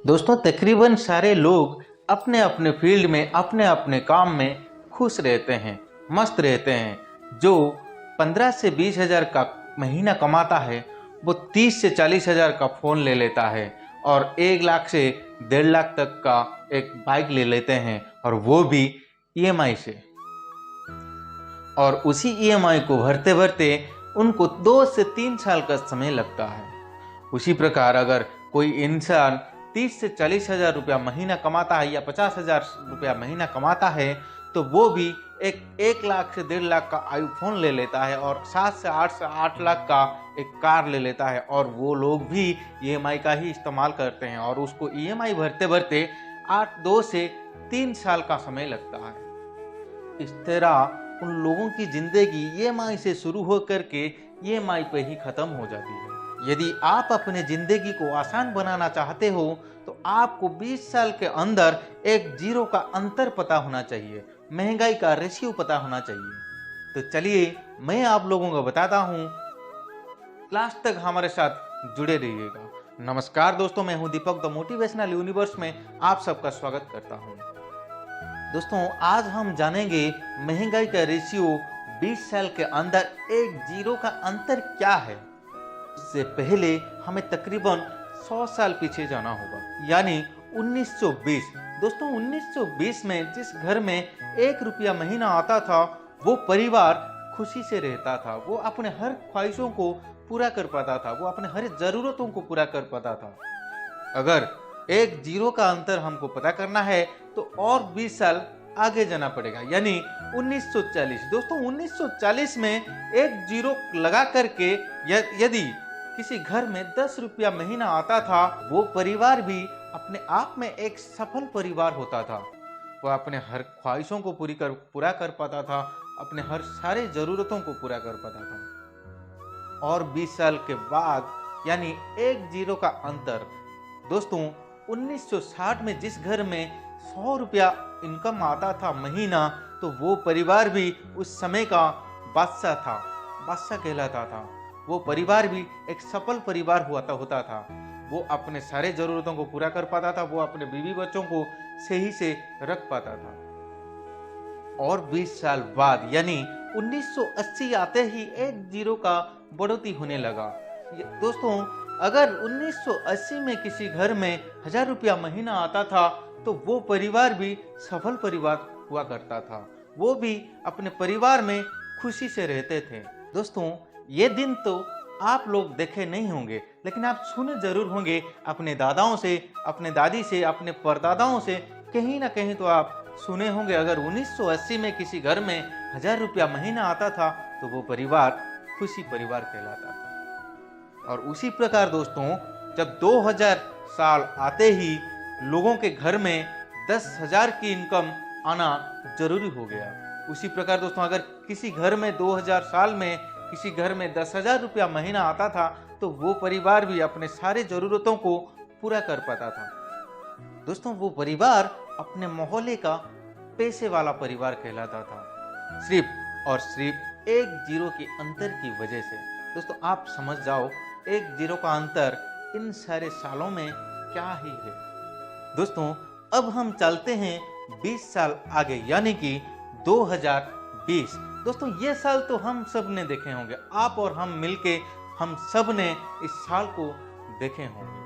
दोस्तों तकरीबन सारे लोग अपने अपने फील्ड में अपने अपने काम में खुश रहते हैं, मस्त रहते हैं। जो 15 से 20 हज़ार का महीना कमाता है वो 30 से 40 हज़ार का फ़ोन ले लेता है और 1 लाख से 1.5 लाख तक का एक बाइक ले लेते हैं, और वो भी ईएमआई से। और उसी ईएमआई को भरते भरते उनको 2 से 3 साल का समय लगता है। उसी प्रकार अगर कोई इंसान 30 से 40 हज़ार रुपया महीना कमाता है या 50 हज़ार रुपया महीना कमाता है, तो वो भी एक 1 लाख से 1.5 लाख का आईफोन ले लेता है और 7 से 8 लाख का एक कार ले लेता है, और वो लोग भी ईएमआई का ही इस्तेमाल करते हैं और उसको ईएमआई भरते भरते 2 से 3 साल का समय लगता है। इस तरह उन लोगों की जिंदगी ईएमआई से शुरू होकर के ईएमआई पे ही खत्म हो जाती है। यदि आप अपने जिंदगी को आसान बनाना चाहते हो तो आपको 20 साल के अंदर एक जीरो का अंतर पता होना चाहिए, महंगाई का रेशियो पता होना चाहिए। तो चलिए मैं आप लोगों को बताता हूँ, लास्ट तक हमारे साथ जुड़े रहिएगा। नमस्कार दोस्तों, मैं हूँ दीपक, द मोटिवेशनल यूनिवर्स में आप सबका स्वागत करता हूँ। दोस्तों आज हम जानेंगे महंगाई का रेशियो 20 साल के अंदर एक जीरो का अंतर क्या है। इससे पहले हमें तकरीबन 100 साल पीछे जाना होगा, यानी 1920। दोस्तों 1920 में जिस घर में 1 रुपया महीना आता था वो परिवार खुशी से रहता था, वो अपने हर ख्वाहिशों को पूरा कर पाता था, वो अपने हर जरूरतों को पूरा कर पाता था। अगर एक जीरो का अंतर हमको पता करना है तो और 20 साल आगे जाना पड़ेगा, यानी 1940। दोस्तों 1940 में एक जीरो लगा करके यदि किसी घर में 10 रुपया महीना आता था, वो परिवार भी अपने आप में एक सफल परिवार होता था। वह अपने हर ख्वाहिशों को पूरा कर पाता था, अपने हर सारे जरूरतों को पूरा कर पाता था। और 20 साल के बाद यानी एक जीरो का अंतर। दोस्तों 1960 में जिस घर में 100 रुपया इनकम आता था महीना, तो वो परिवार भी उस समय का बादशाह था, बादशाह कहलाता था। वो परिवार भी एक सफल परिवार होता था। वो अपने सारे जरूरतों को पूरा कर पाता था, वो अपने बीवी बच्चों को सही से रख पाता था। और 20 साल बाद यानी 1980 आते ही एक जीरो का बढ़ोतरी होने लगा। दोस्तों अगर 1980 में किसी घर में 1000 रुपया महीना आता था तो वो परिवार भी सफल परिवार हुआ करता था, वो भी अपने परिवार में खुशी से रहते थे। दोस्तों ये दिन तो आप लोग देखे नहीं होंगे, लेकिन आप सुने जरूर होंगे अपने दादाओं से, अपने दादी से, अपने परदादाओं से, कहीं ना कहीं तो आप सुने होंगे। अगर 1980 में किसी घर में 1000 रुपया महीना आता था तो वो परिवार खुशी परिवार कहलाता था। और उसी प्रकार दोस्तों जब 2000 साल आते ही लोगों के घर में 10,000 की इनकम आना जरूरी हो गया। उसी प्रकार दोस्तों अगर किसी घर में 2000 साल में किसी घर में 10,000 रुपया महीना आता था तो वो परिवार भी अपने सारे जरूरतों को पूरा कर पाता था। दोस्तों वो परिवार अपने मोहल्ले का पैसे वाला परिवार कहलाता था, सिर्फ और सिर्फ एक जीरो के अंतर की वजह से। दोस्तों आप समझ जाओ एक जीरो का अंतर इन सारे सालों में क्या ही है। दोस्तों अब हम चलते हैं 20 साल आगे, यानी कि 2020। दोस्तों ये साल तो हम सब ने देखे होंगे, आप और हम मिलके हम सब ने इस साल को देखे होंगे।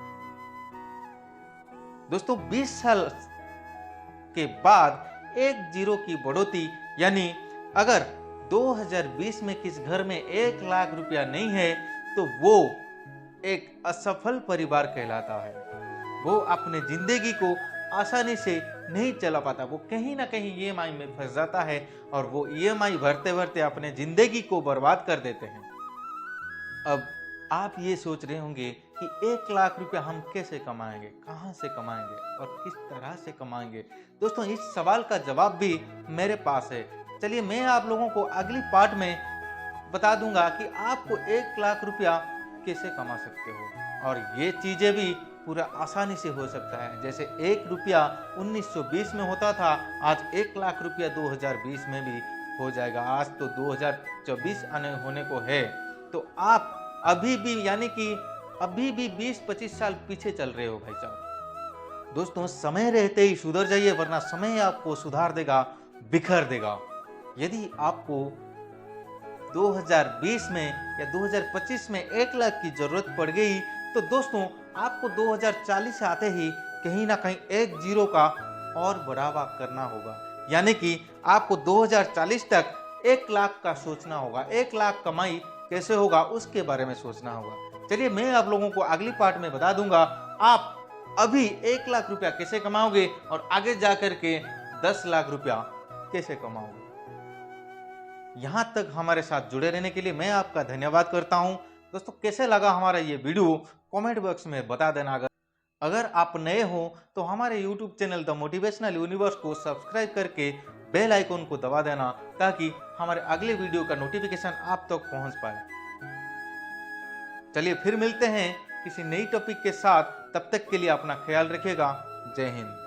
दोस्तों 20 साल के बाद एक जीरो की बढ़ोतरी, यानी अगर 2020 में किस घर में 1 लाख रुपया नहीं है तो वो एक असफल परिवार कहलाता है। वो अपने जिंदगी को आसानी से नहीं चला पाता, वो कहीं ना कहीं ईएमआई में फंस जाता है और वो ईएमआई भरते भरते अपने जिंदगी को बर्बाद कर देते हैं। अब आप ये सोच रहे होंगे कि 1 लाख रुपया हम कैसे कमाएंगे, कहां से कमाएंगे और किस तरह से कमाएंगे। दोस्तों इस सवाल का जवाब भी मेरे पास है। चलिए मैं आप लोगों को अगली पार्ट में बता दूंगा कि आपको 1 लाख रुपया कैसे कमा सकते हो, और ये चीजें भी पूरा आसानी से हो सकता है। जैसे 1 रुपया 1920 में होता था, आज 1 लाख रुपया 2020 में भी हो जाएगा। आज तो 2024 आने होने को है, तो आप अभी भी यानी कि अभी भी 20-25 साल पीछे चल रहे हो भाई साहब। दोस्तों समय रहते ही सुधर जाइए, वरना समय आपको सुधार देगा, बिखर देगा। यदि आपको 2020 में या 2025 में 1 लाख की जरूरत पड़ गई तो दोस्तों आपको 2040 आते ही कहीं ना कहीं एक जीरो का और बढ़ावा करना होगा। यानी कि आपको 2040 तक 1 लाख का सोचना होगा। 1 लाख कमाई कैसे होगा उसके बारे में सोचना होगा। चलिए मैं आप लोगों को अगली पार्ट में बता दूंगा आप अभी 1 लाख रुपया कैसे कमाओगे और आगे जाकर के 10 लाख रुपया कैसे कमाओगे। यहां तक हमारे साथ जुड़े रहने के लिए मैं आपका धन्यवाद करता हूं। दोस्तों कैसे लगा हमारा ये वीडियो कमेंट बॉक्स में बता देना। अगर आप नए हो तो हमारे YouTube channel the motivational universe को सब्सक्राइब करके बेल आइकन को दबा देना, ताकि हमारे अगले वीडियो का नोटिफिकेशन आप तक पहुंच पाए। चलिए फिर मिलते हैं किसी नई टॉपिक के साथ, तब तक के लिए अपना ख्याल रखिएगा। जय हिंद।